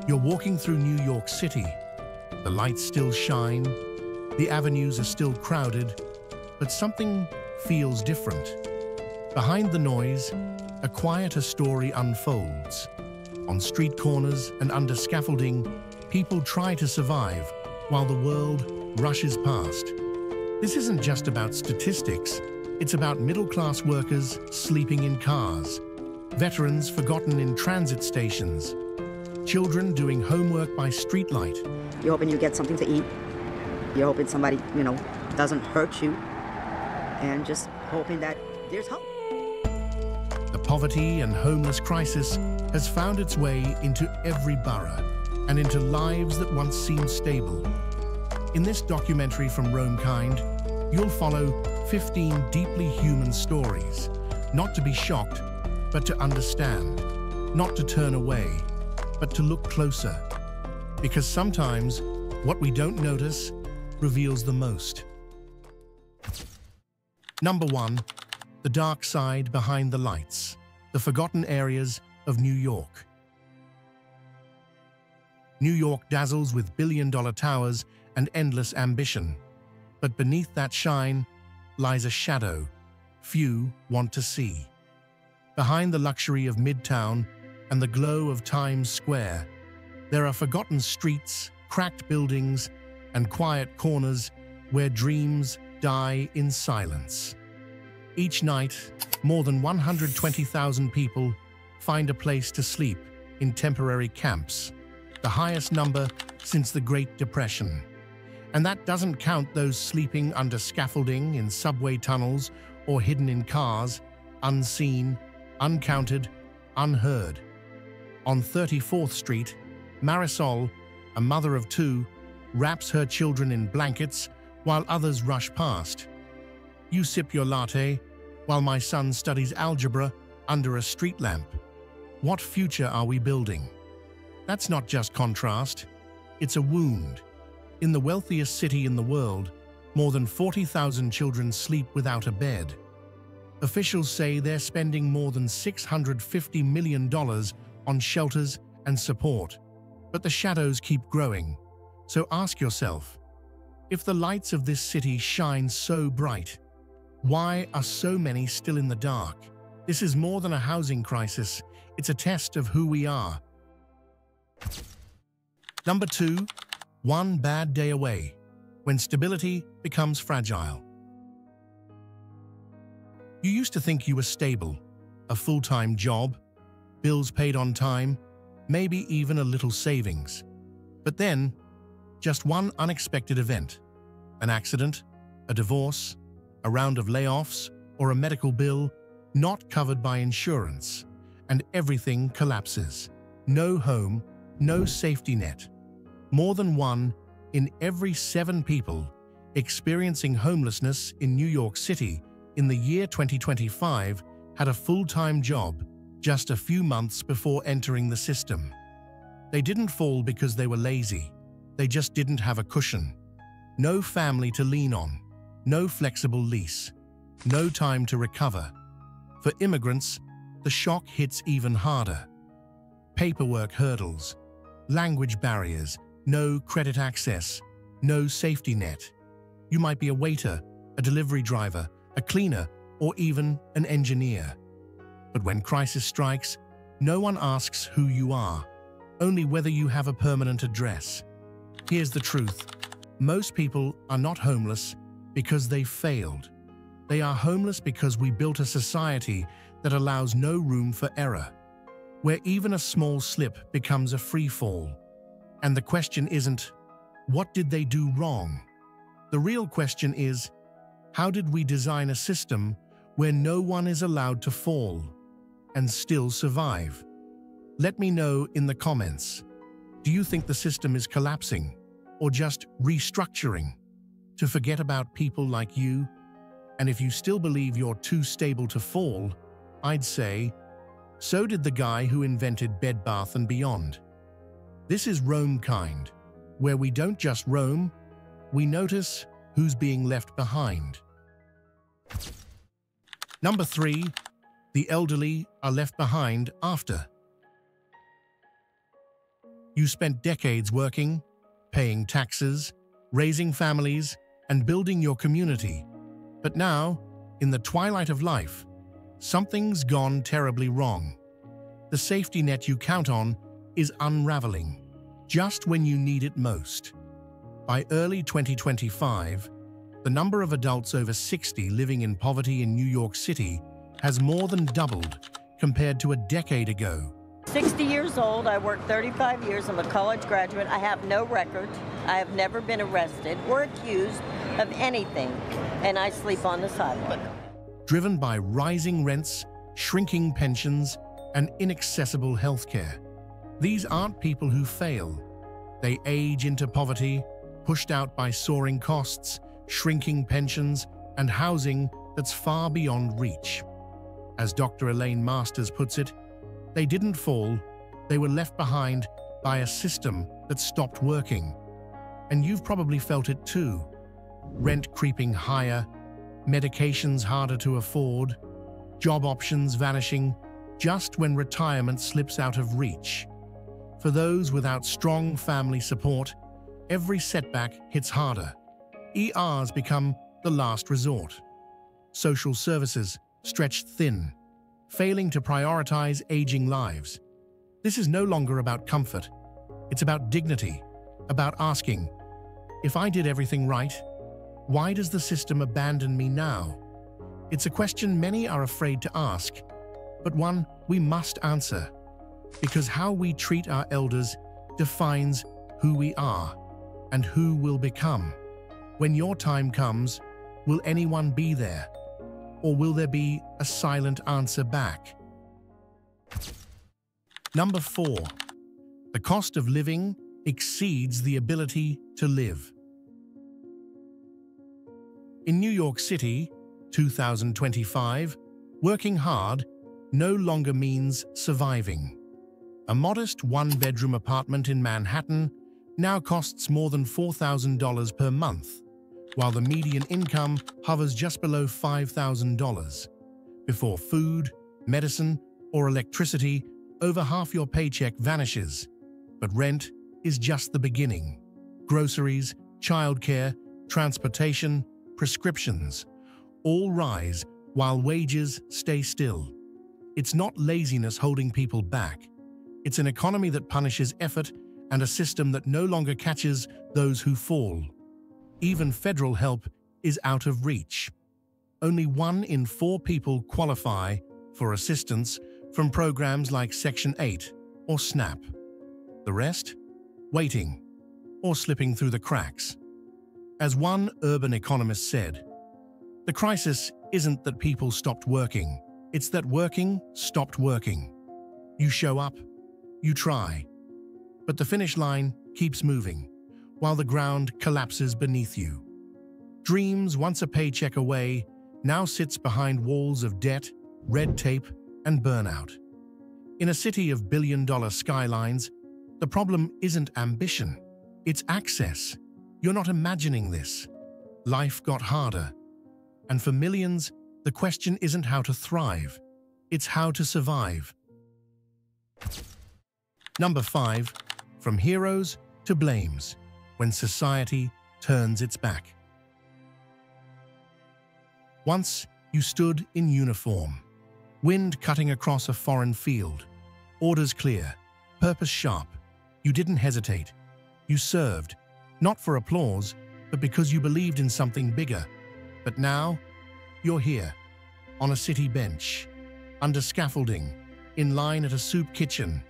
You're walking through New York City. The lights still shine, the avenues are still crowded, but something feels different. Behind the noise, a quieter story unfolds. On street corners and under scaffolding, people try to survive while the world rushes past. This isn't just about statistics, it's about middle-class workers sleeping in cars, veterans forgotten in transit stations, children doing homework by streetlight. You're hoping you get something to eat. You're hoping somebody, doesn't hurt you. And just hoping that there's hope. The poverty and homeless crisis has found its way into every borough and into lives that once seemed stable. In this documentary from RoamKind, you'll follow 15 deeply human stories, not to be shocked, but to understand, not to turn away, but to look closer. Because sometimes what we don't notice reveals the most. Number 1, the dark side behind the lights, the forgotten areas of New York. New York dazzles with billion-dollar towers and endless ambition. But beneath that shine lies a shadow few want to see. Behind the luxury of Midtown and the glow of Times Square, there are forgotten streets, cracked buildings, and quiet corners where dreams die in silence. Each night, more than 120,000 people find a place to sleep in temporary camps, the highest number since the Great Depression. And that doesn't count those sleeping under scaffolding in subway tunnels or hidden in cars, unseen, uncounted, unheard. On 34th Street, Marisol, a mother of 2, wraps her children in blankets while others rush past. You sip your latte while my son studies algebra under a street lamp. What future are we building? That's not just contrast, it's a wound. In the wealthiest city in the world, more than 40,000 children sleep without a bed. Officials say they're spending more than $650 million on shelters and support. But the shadows keep growing. So ask yourself, if the lights of this city shine so bright, why are so many still in the dark? This is more than a housing crisis. It's a test of who we are. Number 2, one bad day away, when stability becomes fragile. You used to think you were stable, a full-time job, bills paid on time, maybe even a little savings. But then, just one unexpected event, an accident, a divorce, a round of layoffs, or a medical bill not covered by insurance, and everything collapses. No home, no safety net. More than 1 in every 7 people experiencing homelessness in New York City in the year 2025 had a full-time job just a few months before entering the system. They didn't fall because they were lazy. They just didn't have a cushion. No family to lean on. No flexible lease. No time to recover. For immigrants, the shock hits even harder. Paperwork hurdles, language barriers, no credit access, no safety net. You might be a waiter, a delivery driver, a cleaner, or even an engineer. But when crisis strikes, no one asks who you are, only whether you have a permanent address. Here's the truth. Most people are not homeless because they failed. They are homeless because we built a society that allows no room for error, where even a small slip becomes a free fall. And the question isn't, what did they do wrong? The real question is, how did we design a system where no one is allowed to fall and still survive? Let me know in the comments. Do you think the system is collapsing or just restructuring to forget about people like you? And if you still believe you're too stable to fall, I'd say, so did the guy who invented Bed Bath & Beyond. This is RoamKind, where we don't just roam, we notice who's being left behind. Number 3, the elderly are left behind after. You spent decades working, paying taxes, raising families, and building your community. But now, in the twilight of life, something's gone terribly wrong. The safety net you count on is unraveling, just when you need it most. By early 2025, the number of adults over 60 living in poverty in New York City has more than doubled compared to a decade ago. 60 years old, I worked 35 years, I'm a college graduate, I have no record, I have never been arrested or accused of anything, and I sleep on the sidewalk. Driven by rising rents, shrinking pensions, and inaccessible healthcare. These aren't people who fail. They age into poverty, pushed out by soaring costs, shrinking pensions, and housing that's far beyond reach. As Dr. Elaine Masters puts it, they didn't fall, they were left behind by a system that stopped working. And you've probably felt it too. Rent creeping higher, medications harder to afford, job options vanishing just when retirement slips out of reach. For those without strong family support, every setback hits harder. ERs become the last resort. Social services stretched thin, failing to prioritize aging lives. This is no longer about comfort. It's about dignity, about asking, if I did everything right, why does the system abandon me now? It's a question many are afraid to ask, but one we must answer, because how we treat our elders defines who we are and who we'll become. When your time comes, will anyone be there? Or will there be a silent answer back? Number 4. The cost of living exceeds the ability to live. In New York City, 2025, working hard no longer means surviving. A modest one-bedroom apartment in Manhattan now costs more than $4,000 per month, while the median income hovers just below $5,000. Before food, medicine, or electricity, over half your paycheck vanishes. But rent is just the beginning. Groceries, childcare, transportation, prescriptions all rise while wages stay still. It's not laziness holding people back. It's an economy that punishes effort and a system that no longer catches those who fall. Even federal help is out of reach. Only 1 in 4 people qualify for assistance from programs like Section 8 or SNAP. The rest? Waiting or slipping through the cracks. As one urban economist said, the crisis isn't that people stopped working, it's that working stopped working. You show up, you try, but the finish line keeps moving, while the ground collapses beneath you. Dreams, once a paycheck away, now sits behind walls of debt, red tape, and burnout. In a city of billion-dollar skylines, the problem isn't ambition, it's access. You're not imagining this. Life got harder. And for millions, the question isn't how to thrive, it's how to survive. Number 5, from heroes to blames, when society turns its back. Once you stood in uniform, wind cutting across a foreign field, orders clear, purpose sharp. You didn't hesitate. You served, not for applause, but because you believed in something bigger. But now, you're here, on a city bench, under scaffolding, in line at a soup kitchen.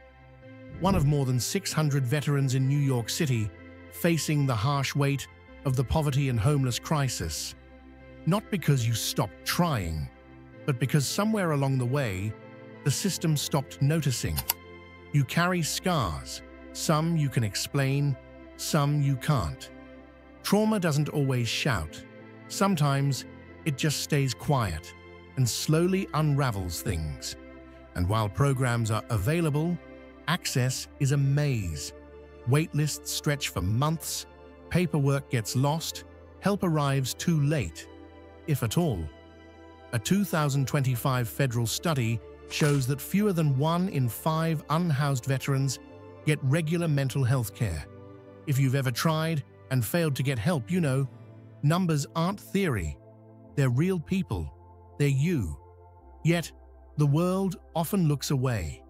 One of more than 600 veterans in New York City facing the harsh weight of the poverty and homeless crisis. Not because you stopped trying, but because somewhere along the way, the system stopped noticing. You carry scars, some you can explain, some you can't. Trauma doesn't always shout. Sometimes it just stays quiet and slowly unravels things. And while programs are available, access is a maze. Waitlists stretch for months, paperwork gets lost, help arrives too late, if at all. A 2025 federal study shows that fewer than 1 in 5 unhoused veterans Get regular mental health care. If you've ever tried and failed to get help, you know, numbers aren't theory. They're real people. They're you. Yet, the world often looks away.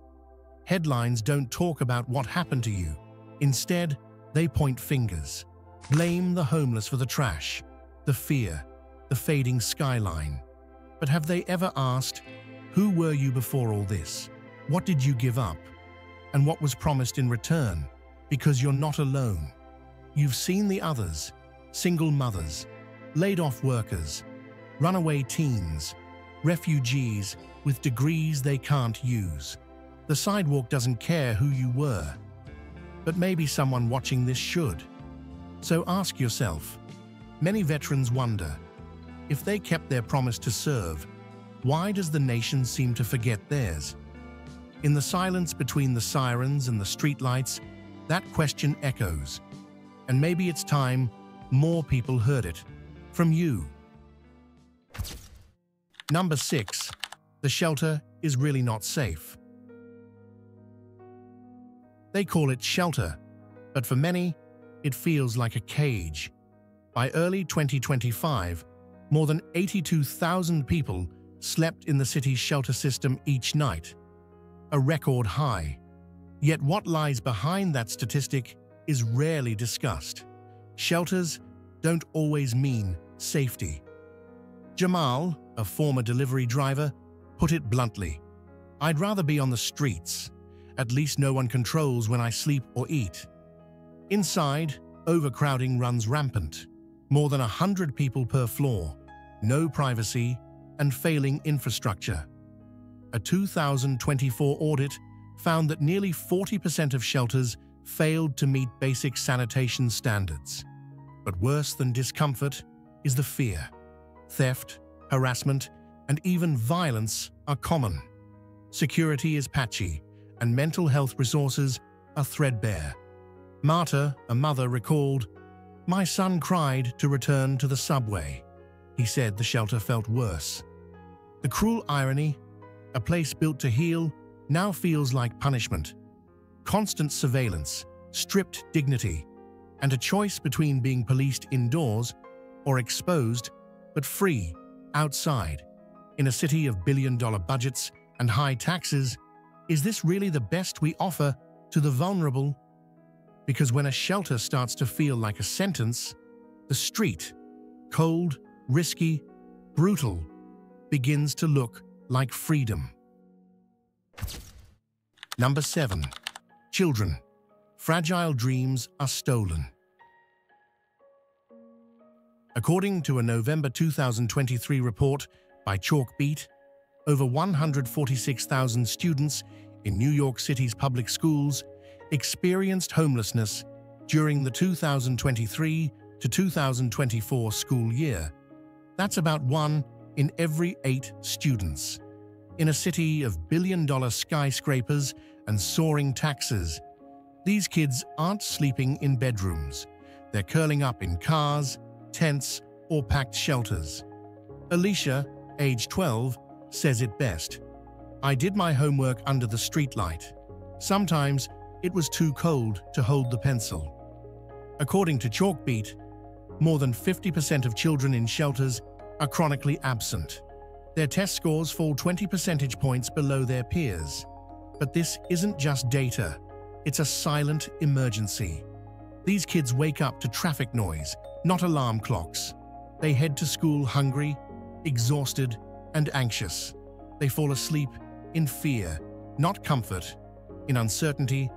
Headlines don't talk about what happened to you. Instead, they point fingers. Blame the homeless for the trash, the fear, the fading skyline. But have they ever asked, who were you before all this? What did you give up? And what was promised in return? Because you're not alone. You've seen the others, single mothers, laid-off workers, runaway teens, refugees with degrees they can't use. The sidewalk doesn't care who you were, but maybe someone watching this should. So ask yourself, many veterans wonder, if they kept their promise to serve, why does the nation seem to forget theirs? In the silence between the sirens and the streetlights, that question echoes. And maybe it's time more people heard it from you. Number 6. The shelter is really not safe. They call it shelter, but for many, it feels like a cage. By early 2025, more than 82,000 people slept in the city's shelter system each night, a record high. Yet what lies behind that statistic is rarely discussed. Shelters don't always mean safety. Jamal, a former delivery driver, put it bluntly, "I'd rather be on the streets. At least no one controls when I sleep or eat." Inside, overcrowding runs rampant. More than 100 people per floor, no privacy, and failing infrastructure. A 2024 audit found that nearly 40% of shelters failed to meet basic sanitation standards. But worse than discomfort is the fear. Theft, harassment, and even violence are common. Security is patchy, and mental health resources are threadbare. Marta, a mother, recalled, "My son cried to return to the subway." He said the shelter felt worse. The cruel irony, a place built to heal, now feels like punishment. Constant surveillance, stripped dignity, and a choice between being policed indoors or exposed but free outside. In a city of billion-dollar budgets and high taxes, is this really the best we offer to the vulnerable? Because when a shelter starts to feel like a sentence, the street, cold, risky, brutal, begins to look like freedom. Number 7. Children. Fragile dreams are stolen. According to a November 2023 report by Chalkbeat, over 146,000 students in New York City's public schools experienced homelessness during the 2023 to 2024 school year. That's about 1 in every 8 students. In a city of billion-dollar skyscrapers and soaring taxes, these kids aren't sleeping in bedrooms. They're curling up in cars, tents, or packed shelters. Alicia, age 12, says it best. "I did my homework under the streetlight. Sometimes it was too cold to hold the pencil." According to Chalkbeat, more than 50% of children in shelters are chronically absent. Their test scores fall 20 percentage points below their peers. But this isn't just data, it's a silent emergency. These kids wake up to traffic noise, not alarm clocks. They head to school hungry, exhausted, and anxious. They fall asleep in fear, not comfort, in uncertainty,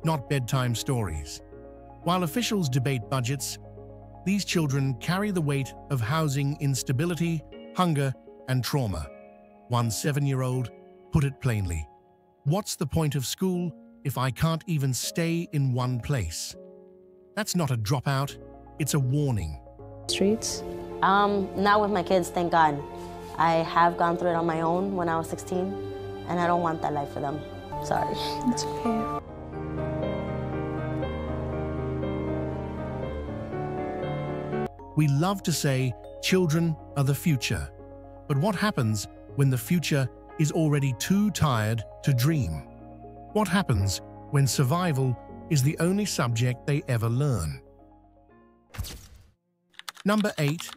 not bedtime stories. While officials debate budgets, these children carry the weight of housing instability, hunger, and trauma. One 7-year-old put it plainly, "What's the point of school if I can't even stay in one place?" That's not a dropout, it's a warning. Streets? Not with my kids, thank God. I have gone through it on my own when I was 16, and I don't want that life for them. Sorry. It's okay. We love to say children are the future, but what happens when the future is already too tired to dream? What happens when survival is the only subject they ever learn. Number 8.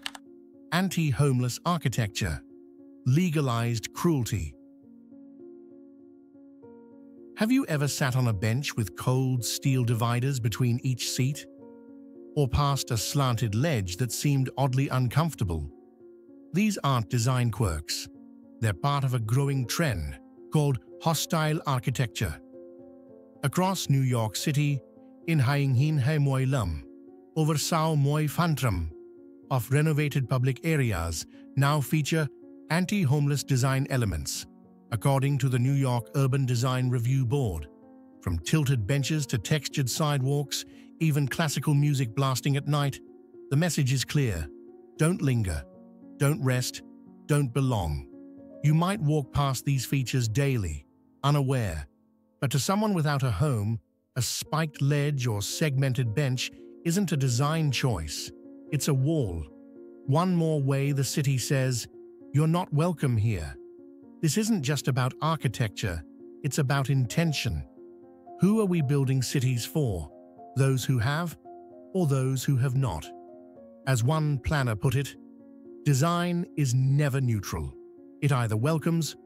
Anti-homeless architecture. Legalized cruelty. Have you ever sat on a bench with cold steel dividers between each seat? Or passed a slanted ledge that seemed oddly uncomfortable? These aren't design quirks. They're part of a growing trend called hostile architecture. Across New York City, in Hainghin Hai Moi Lam, over Sao Moi Phantram, of renovated public areas now feature anti-homeless design elements, according to the New York Urban Design Review Board. From tilted benches to textured sidewalks, even classical music blasting at night, the message is clear. Don't linger, don't rest, don't belong. You might walk past these features daily, unaware, but to someone without a home, a spiked ledge or segmented bench isn't a design choice. It's a wall. One more way the city says, you're not welcome here. This isn't just about architecture, it's about intention. Who are we building cities for? Those who have, or those who have not? As one planner put it, design is never neutral. It either welcomes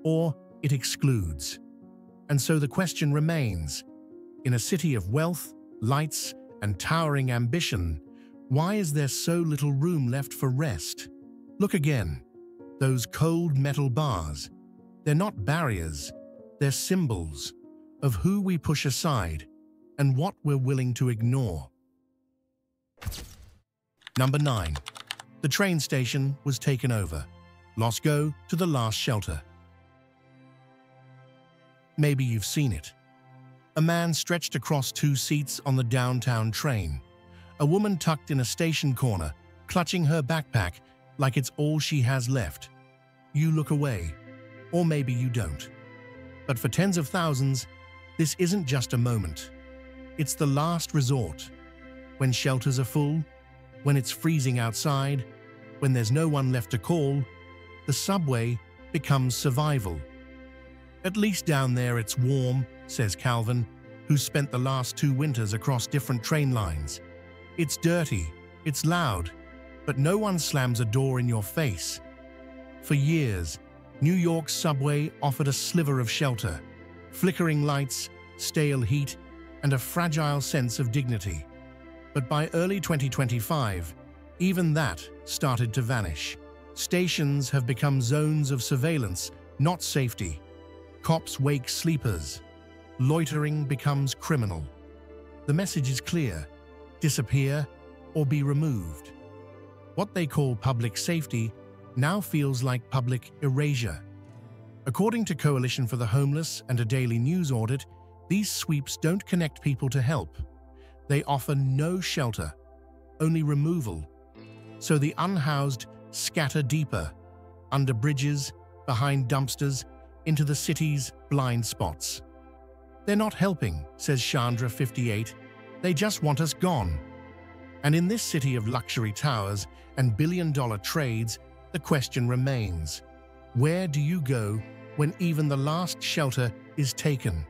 or it excludes. And so the question remains, in a city of wealth, lights, and towering ambition, why is there so little room left for rest? Look again. Those cold metal bars. They're not barriers, they're symbols of who we push aside and what we're willing to ignore. Number 9. The train station was taken over. Lost go to the last shelter. Maybe you've seen it. A man stretched across 2 seats on the downtown train. A woman tucked in a station corner, clutching her backpack like it's all she has left. You look away, or maybe you don't. But for tens of thousands, this isn't just a moment. It's the last resort. When shelters are full, when it's freezing outside, when there's no one left to call, the subway becomes survival. At least down there it's warm, says Calvin, who spent the last 2 winters across different train lines. It's dirty, it's loud, but no one slams a door in your face. For years, New York's subway offered a sliver of shelter, flickering lights, stale heat, and a fragile sense of dignity. But by early 2025, even that started to vanish. Stations have become zones of surveillance, not safety. Cops wake sleepers. Loitering becomes criminal. The message is clear: disappear or be removed. What they call public safety now feels like public erasure. According to Coalition for the Homeless and a daily news audit, these sweeps don't connect people to help. They offer no shelter, only removal. So the unhoused scatter deeper, under bridges, behind dumpsters, into the city's blind spots. They're not helping, says Chandra, 58. They just want us gone. And in this city of luxury towers and billion-dollar trades, the question remains: where do you go when even the last shelter is taken?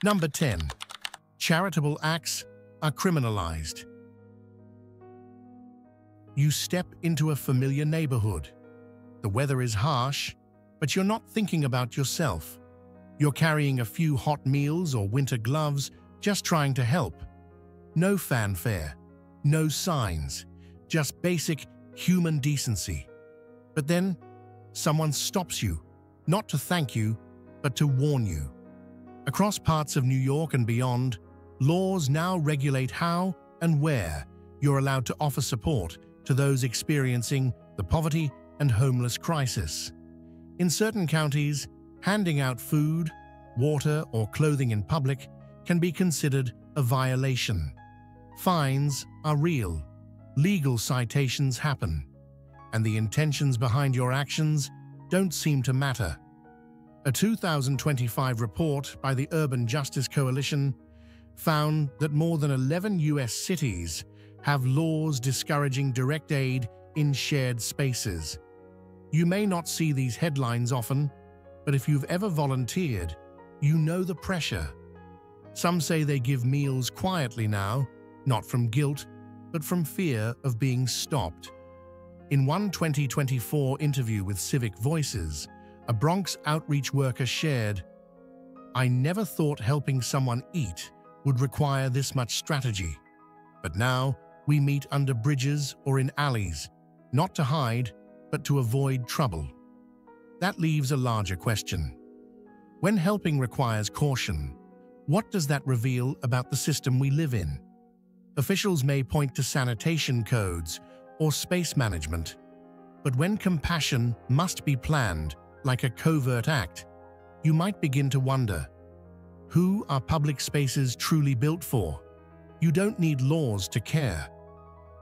Number 10. Charitable acts are criminalized. You step into a familiar neighborhood. The weather is harsh, but you're not thinking about yourself. You're carrying a few hot meals or winter gloves, just trying to help. No fanfare, no signs, just basic human decency. But then, someone stops you, not to thank you, but to warn you. Across parts of New York and beyond, laws now regulate how and where you're allowed to offer support to those experiencing the poverty and homeless crisis. In certain counties, handing out food, water, or clothing in public can be considered a violation. Fines are real, legal citations happen, and the intentions behind your actions don't seem to matter. A 2025 report by the Urban Justice Coalition found that more than 11 US cities have laws discouraging direct aid in shared spaces. You may not see these headlines often, but if you've ever volunteered, you know the pressure. Some say they give meals quietly now, not from guilt, but from fear of being stopped. In one 2024 interview with Civic Voices, a Bronx outreach worker shared, "I never thought helping someone eat would require this much strategy. But now we meet under bridges or in alleys, not to hide, but to avoid trouble." That leaves a larger question. When helping requires caution, what does that reveal about the system we live in? Officials may point to sanitation codes or space management, but when compassion must be planned, like a covert act, you might begin to wonder, who are public spaces truly built for? You don't need laws to care.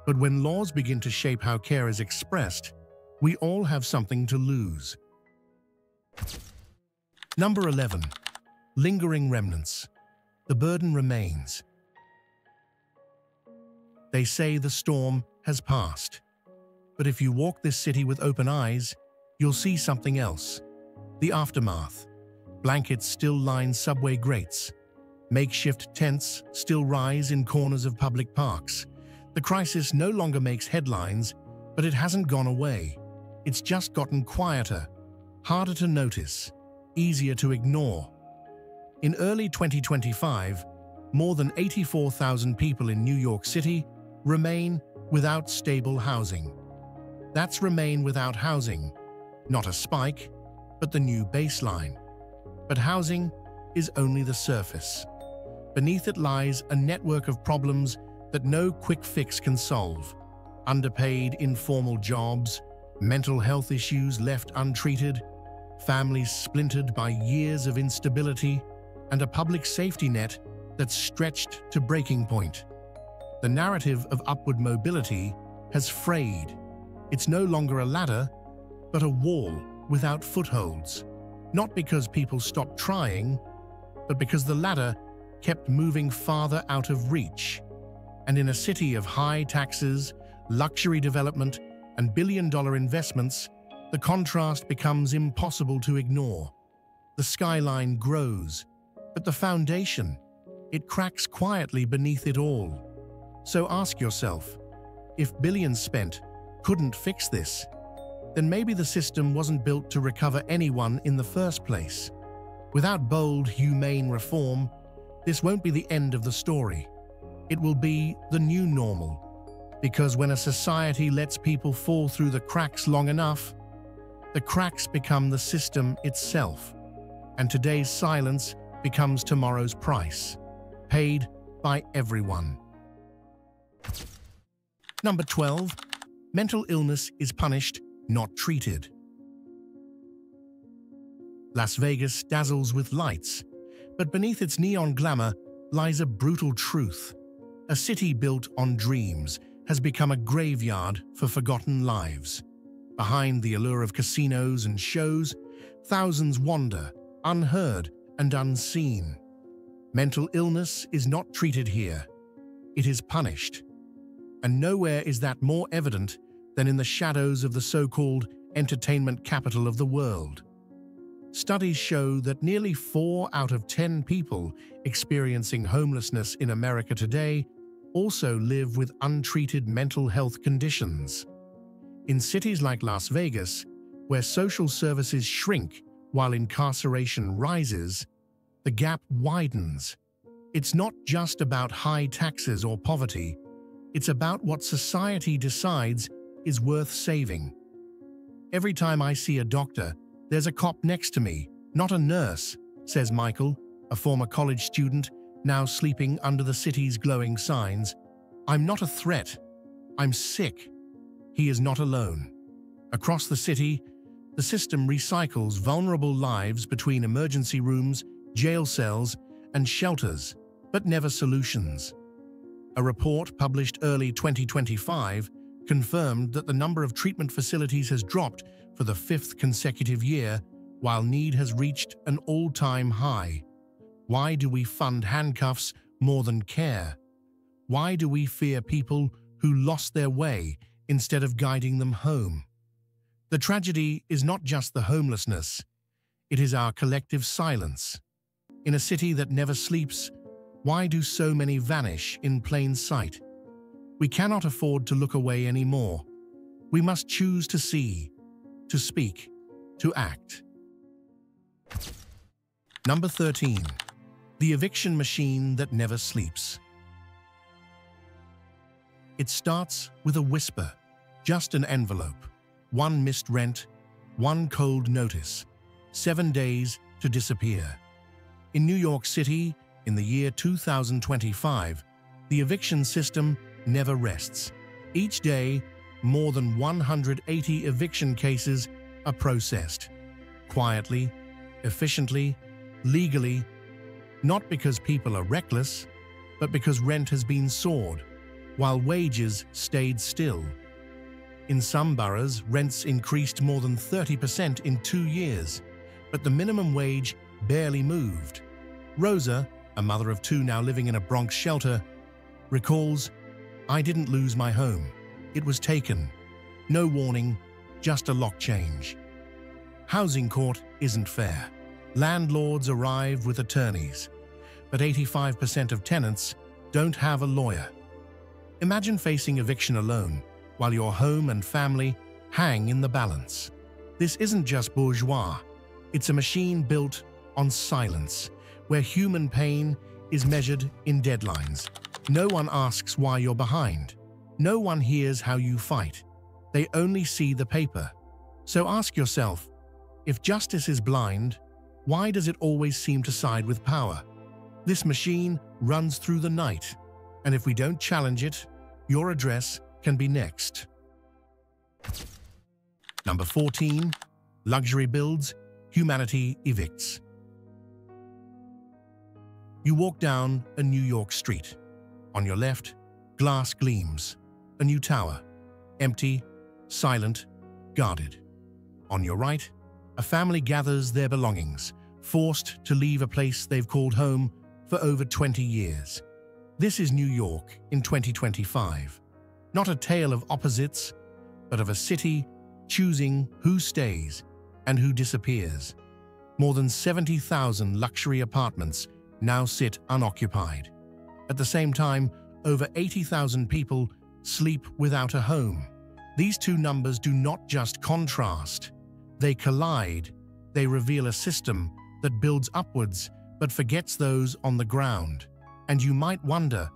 But when laws begin to shape how care is expressed, we all have something to lose. Number 11. Lingering remnants. The burden remains. They say the storm has passed. But if you walk this city with open eyes, you'll see something else. The aftermath. Blankets still line subway grates. Makeshift tents still rise in corners of public parks. The crisis no longer makes headlines, but it hasn't gone away. It's just gotten quieter, harder to notice, easier to ignore. In early 2025, more than 84,000 people in New York City remain without stable housing. That's remain without housing, not a spike, but the new baseline. But housing is only the surface. Beneath it lies a network of problems that no quick fix can solve. Underpaid informal jobs, mental health issues left untreated, families splintered by years of instability, and a public safety net that's stretched to breaking point. The narrative of upward mobility has frayed. It's no longer a ladder, but a wall without footholds. Not because people stopped trying, but because the ladder kept moving farther out of reach. And in a city of high taxes, luxury development, and billion-dollar investments, the contrast becomes impossible to ignore. The skyline grows, but the foundation, it cracks quietly beneath it all. So ask yourself, if billions spent couldn't fix this, then maybe the system wasn't built to recover anyone in the first place. Without bold, humane reform, this won't be the end of the story. It will be the new normal. Because when a society lets people fall through the cracks long enough, the cracks become the system itself. And today's silence becomes tomorrow's price, paid by everyone. Number 12. Mental illness is punished, not treated. Las Vegas dazzles with lights, but beneath its neon glamour lies a brutal truth. A city built on dreams has become a graveyard for forgotten lives. Behind the allure of casinos and shows, thousands wander, unheard and unseen. Mental illness is not treated here. It is punished. And nowhere is that more evident than in the shadows of the so-called entertainment capital of the world. Studies show that nearly 4 out of 10 people experiencing homelessness in America today also live with untreated mental health conditions. In cities like Las Vegas, where social services shrink while incarceration rises, the gap widens. It's not just about high taxes or poverty, it's about what society decides is worth saving. Every time I see a doctor, there's a cop next to me, not a nurse, says Michael, a former college student now sleeping under the city's glowing signs. I'm not a threat. I'm sick. He is not alone. Across the city, the system recycles vulnerable lives between emergency rooms, jail cells, and shelters, but never solutions. A report published early 2025 confirmed that the number of treatment facilities has dropped for the 5th consecutive year, while need has reached an all-time high. Why do we fund handcuffs more than care? Why do we fear people who lost their way instead of guiding them home? The tragedy is not just the homelessness, it is our collective silence. In a city that never sleeps, Why do so many vanish in plain sight? We cannot afford to look away anymore. We must choose to see, to speak, to act. Number 13. The eviction machine that never sleeps. It starts with a whisper, just an envelope, one missed rent, one cold notice, 7 days to disappear. In New York City, in the year 2025, the eviction system never rests. Each day, more than 180 eviction cases are processed. Quietly, efficiently, legally, not because people are reckless, but because rent has been soared, while wages stayed still. In some boroughs, rents increased more than 30% in 2 years, but the minimum wage barely moved. Rosa, a mother of 2 now living in a Bronx shelter, recalls, "I didn't lose my home. It was taken. No warning, just a lock change." Housing court isn't fair. Landlords arrive with attorneys, but 85% of tenants don't have a lawyer. Imagine facing eviction alone, while your home and family hang in the balance. This isn't just bourgeois. It's a machine built on silence, where human pain is measured in deadlines. No one asks why you're behind. No one hears how you fight. They only see the paper. So ask yourself, if justice is blind, why does it always seem to side with power? This machine runs through the night, and if we don't challenge it, your address can be next. Number 14. Luxury builds, humanity evicts. You walk down a New York street. On your left, glass gleams, a new tower, empty, silent, guarded. On your right, a family gathers their belongings, forced to leave a place they've called home for over 20 years. This is New York in 2025. Not a tale of opposites, but of a city choosing who stays and who disappears. More than 70,000 luxury apartments now sit unoccupied. At the same time, over 80,000 people sleep without a home. These two numbers do not just contrast. They collide. They reveal a system that builds upwards but forgets those on the ground. And you might wonder,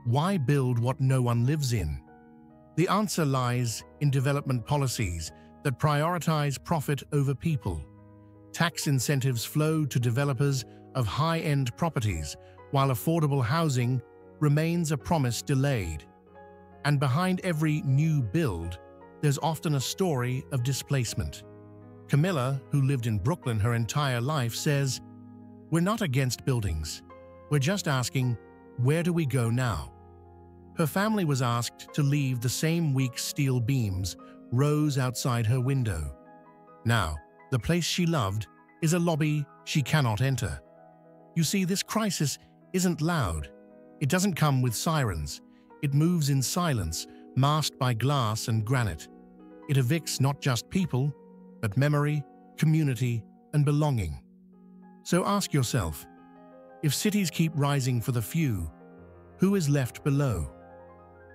why build what no one lives in? The answer lies in development policies that prioritize profit over people. Tax incentives flow to developers of high-end properties, while affordable housing remains a promise delayed. And behind every new build, there's often a story of displacement. Camilla, who lived in Brooklyn her entire life, says, "We're not against buildings. We're just asking, where do we go now?" Her family was asked to leave the same week steel beams rose outside her window. Now, the place she loved is a lobby she cannot enter. You see, this crisis isn't loud. It doesn't come with sirens. It moves in silence, masked by glass and granite. It evicts not just people, but memory, community, and belonging. So ask yourself, if cities keep rising for the few, who is left below?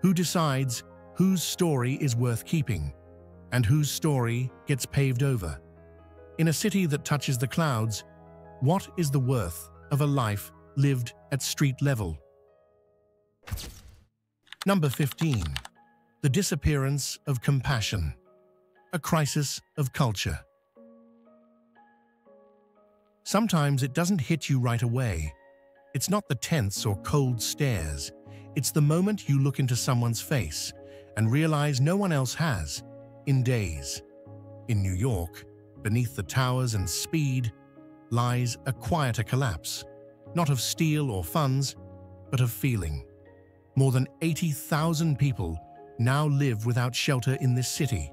Who decides whose story is worth keeping and whose story gets paved over? In a city that touches the clouds, what is the worth of a life lived at street level? Number 15. The disappearance of compassion. A crisis of culture. Sometimes it doesn't hit you right away. It's not the tense or cold stares. It's the moment you look into someone's face and realize no one else has, in days. In New York, beneath the towers and speed, lies a quieter collapse, not of steel or funds, but of feeling. More than 80,000 people now live without shelter in this city.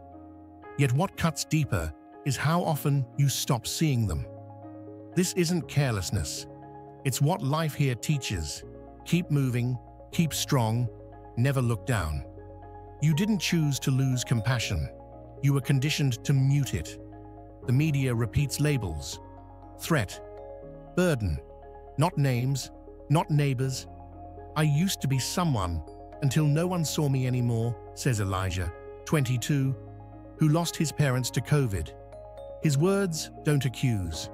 Yet what cuts deeper is how often you stop seeing them. This isn't carelessness. It's what life here teaches. Keep moving, keep strong, never look down. You didn't choose to lose compassion. You were conditioned to mute it. The media repeats labels. Threat, burden, not names, not neighbors. I used to be someone until no one saw me anymore, says Elijah, 22, who lost his parents to COVID. His words don't accuse.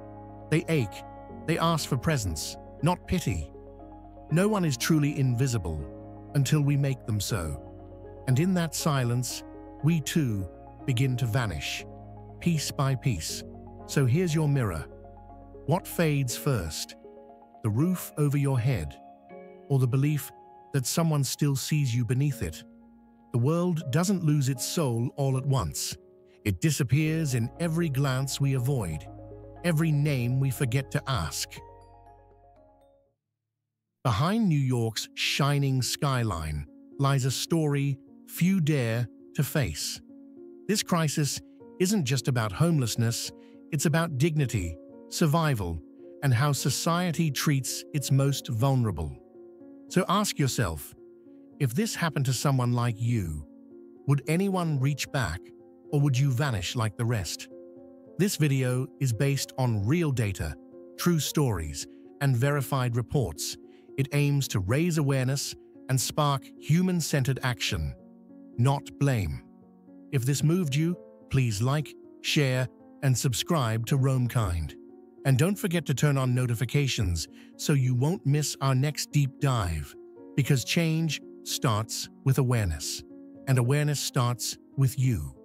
They ache. They ask for presence, not pity. No one is truly invisible until we make them so. And in that silence, we too begin to vanish, piece by piece. So here's your mirror. What fades first? The roof over your head, or the belief that someone still sees you beneath it? The world doesn't lose its soul all at once. It disappears in every glance we avoid, every name we forget to ask. Behind New York's shining skyline lies a story few dare to face. This crisis isn't just about homelessness, it's about dignity, survival, and how society treats its most vulnerable. So ask yourself, if this happened to someone like you, would anyone reach back, or would you vanish like the rest? This video is based on real data, true stories, and verified reports. It aims to raise awareness and spark human-centered action, not blame. If this moved you, please like, share, and subscribe to RoamKind. And don't forget to turn on notifications so you won't miss our next deep dive, because change starts with awareness, and awareness starts with you.